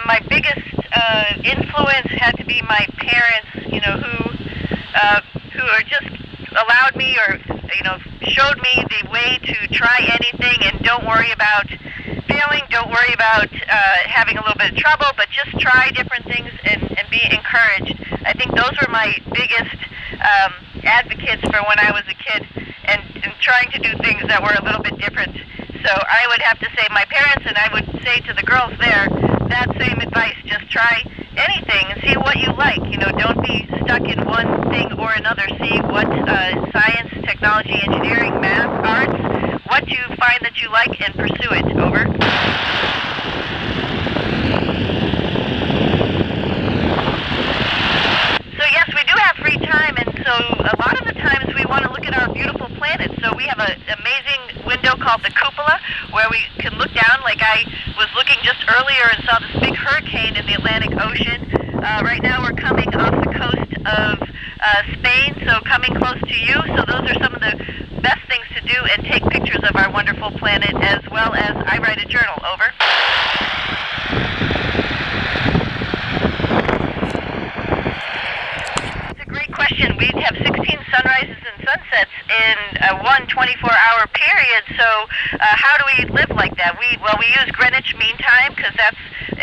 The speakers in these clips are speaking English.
my biggest influence had to be my parents, who are just allowed me or, showed me the way to try anything and don't worry about failing, don't worry about having a little bit of trouble, but just try different things and be encouraged. I think those were my biggest advocates for when I was a kid and trying to do things that were a little bit different. So I would have to say my parents, and I would say to the girls there, that same advice, just try anything and see what you like. Don't be stuck in one thing or another. See what science, technology, engineering, math, arts, what you find that you like and pursue it. Over. So yes, we do have free time, and so a lot of the times we want to look at our beautiful planet. So we have an amazing window called the cupola where we can look down, like I was looking just earlier and saw this big hurricane in the Atlantic Ocean. Right now we're coming off the coast of Spain, so coming close to you. So those are some of the best things to do, and take pictures of our wonderful planet, as well as I write a journal. Over. It's a great question. We have 16 sunrises and sunsets in one 24-hour period, so how do we live like that? We use Greenwich Mean Time because that's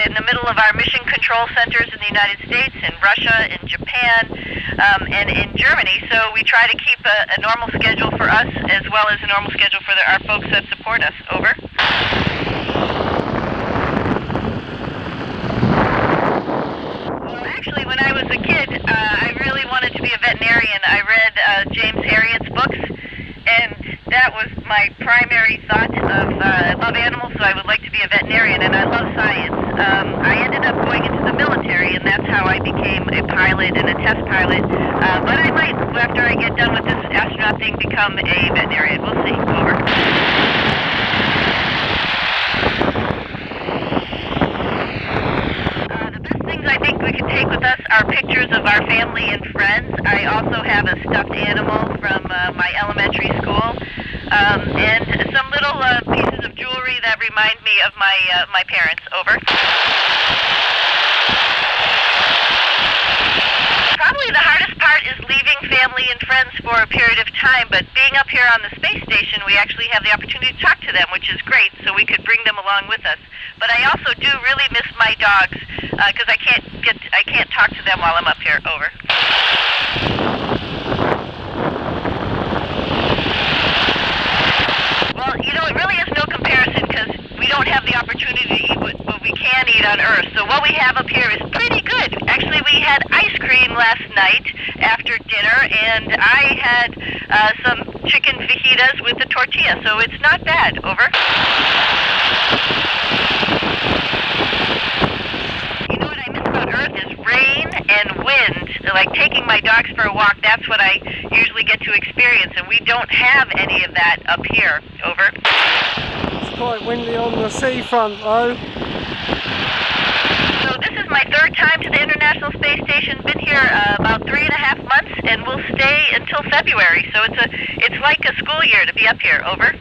in the middle of our mission control centers in the United States, in Russia, in Japan, and in Germany. So we try to keep a normal schedule for us as well as a normal schedule for our folks that support us. Over. Well, actually, when I was a kid, I really wanted to be a veterinarian. I read James Herriot's books, and that was my primary thought of, I love animals, so I would like to be a veterinarian, and I love science. I ended up going into the military, and that's how I became a pilot and a test pilot. But I might, after I get done with this astronaut thing, become a veterinarian. We'll see. Over. The best things I think we can take with us are pictures of our family and friends. I also have a stuffed animal from my elementary school, and some little pieces of jewelry that remind me of my parents. Over. Probably the hardest part is leaving family and friends for a period of time, but being up here on the space station, we actually have the opportunity to talk to them, which is great, so we could bring them along with us. But I also do really miss my dogs, because I can't talk to them while I'm up here. Over. Well, it really is no comparison, because we don't have the opportunity to eat what we can eat on Earth. So what we have up here is pretty good. Actually, we had ice cream last night after dinner, and I had some chicken fajitas with a tortilla, so it's not bad. Over. What I miss about Earth is rain and wind. Like taking my dogs for a walk, that's what I usually get to experience, and we don't have any of that up here. Over. It's quite windy on the seafront though. So this is my third time to the International Space Station. Been here about 3.5 months, and we'll stay until February. So it's like a school year to be up here. Over.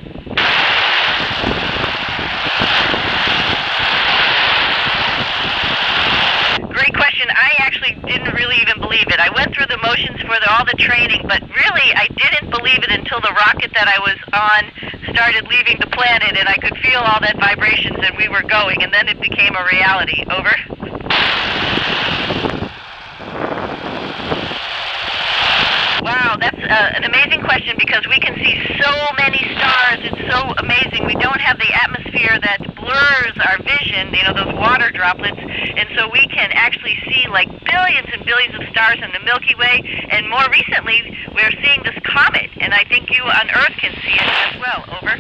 Great question. I actually didn't really even believe it. I went through the motions for all the training, but really I didn't believe it until the rocket that I was on started leaving the planet, and I could feel all that vibrations, and we were going, and then it became a reality. Over. Wow, that's an amazing question, because we can see so many stars. It's so amazing. We don't have the atmosphere that blurs our vision, those water droplets, and so we can actually see like billions and billions of stars in the Milky Way, and more recently we're seeing this comet, and I think you on Earth can see it as well. Over.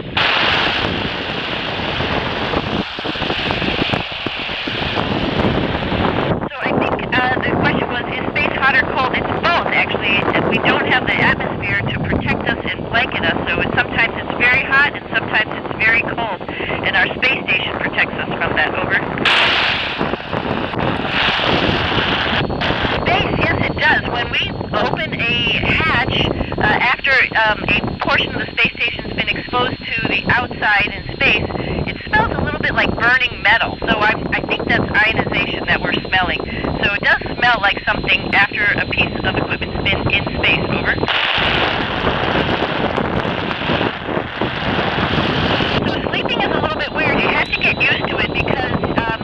So I think the question was, is space hot or cold? It's both, actually. We don't have the atmosphere to protect us and blanket us, so sometimes it's very hot and sometimes it's very cold, and our space station protects us from that. Over. Space, yes it does. When we open a hatch, after a portion of the space station's been exposed to the outside in space, it smells a little bit like burning metal. So I think that's ionization that we're smelling. So it does smell like something after a piece of equipment's been in space. Over. So sleeping is a little bit weird. You have to get used to it because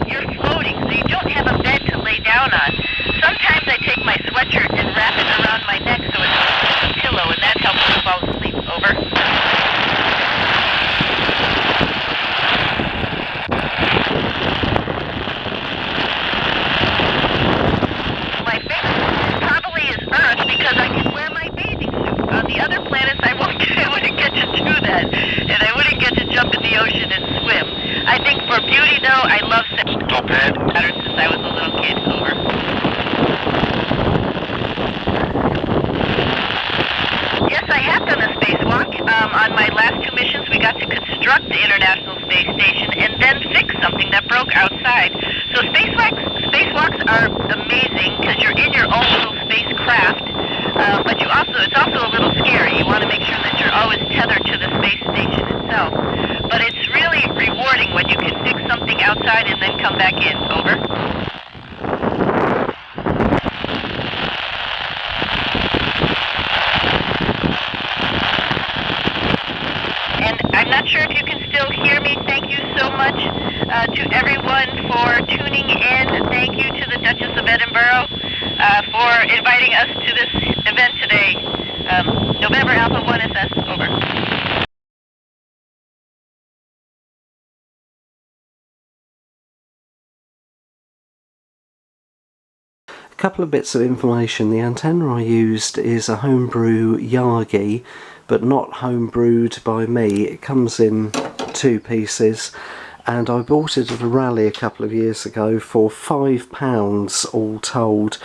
you're floating, so you don't have a bed to lay down on. Sometimes I take my sweatshirt and wrap it around my neck so it's like a pillow, and that helps me fall asleep. Over. My face probably is Earth because I can wear my bathing suit. On the other planets, I wouldn't get to do that, and I wouldn't get to jump in the ocean and swim. I think for beauty, though, I love top hat patterns since I was a little kid. Over. Yes, I have done a spacewalk. On my last 2 missions, we got to construct the International Space Station and then fix something that broke outside. So spacewalks are amazing because you're in your own little spacecraft, but it's also a little scary. You want to make sure that you're always tethered to the space station itself. But it's really rewarding when you can fix something outside and then come back in. Over. And I'm not sure if you can still hear me. Thank you so much to everyone for tuning in. Thank you to the Duchess of Edinburgh for inviting us to this event today. November Alpha 1SS. Over. A couple of bits of information. The antenna I used is a homebrew Yagi, but not homebrewed by me. It comes in 2 pieces, and I bought it at a rally a couple of years ago for £5 all told.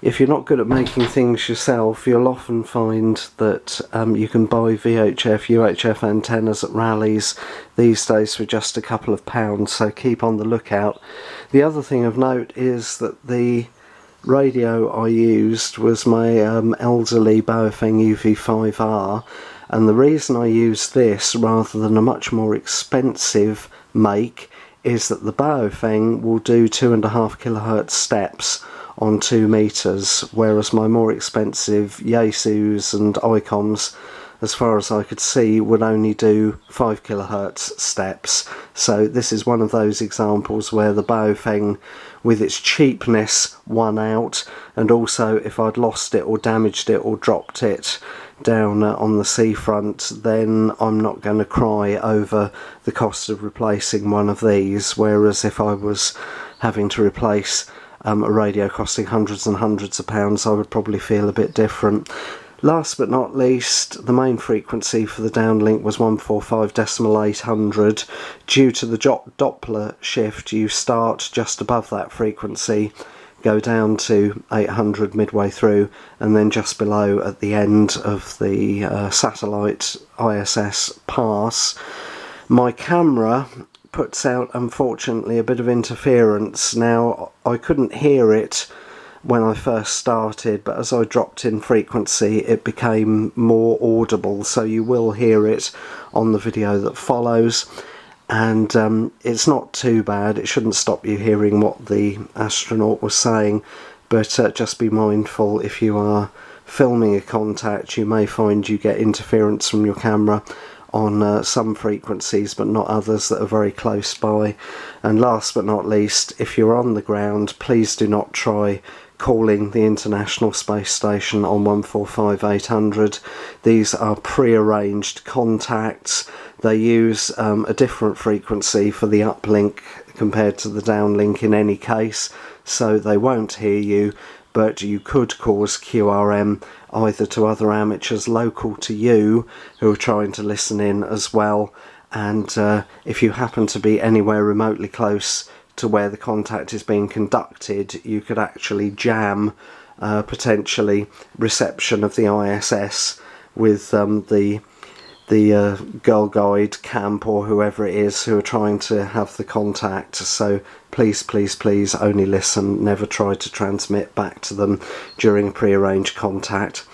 If you're not good at making things yourself, you'll often find that you can buy VHF, UHF antennas at rallies these days for just a couple of pounds, so keep on the lookout. The other thing of note is that the radio I used was my elderly Baofeng UV-5R, and the reason I used this rather than a much more expensive make is that the Baofeng will do 2.5 kHz steps on 2 meters, whereas my more expensive Yaesus and Icoms, as far as I could see, would only do 5 kHz steps. So this is one of those examples where the Baofeng, with its cheapness, won out, and also if I'd lost it or damaged it or dropped it down on the seafront, then I'm not going to cry over the cost of replacing one of these, whereas if I was having to replace a radio costing hundreds and hundreds of pounds, I would probably feel a bit different. Last but not least, the main frequency for the downlink was 145.800. Due to the Doppler shift, you start just above that frequency, go down to 800 midway through, and then just below at the end of the satellite ISS pass. My camera puts out, unfortunately, a bit of interference. Now, I couldn't hear it when I first started, but as I dropped in frequency it became more audible, so you will hear it on the video that follows, and it's not too bad. It shouldn't stop you hearing what the astronaut was saying, but just be mindful if you are filming a contact, you may find you get interference from your camera on some frequencies but not others that are very close by. And last but not least, if you're on the ground, please do not try calling the International Space Station on 145.800. These are pre-arranged contacts. They use a different frequency for the uplink compared to the downlink in any case, so they won't hear you, but you could cause QRM either to other amateurs local to you who are trying to listen in as well, and if you happen to be anywhere remotely close to where the contact is being conducted, you could actually jam potentially reception of the ISS with the Girl Guide camp or whoever it is who are trying to have the contact. So please, please, please only listen, never try to transmit back to them during a pre-arranged contact.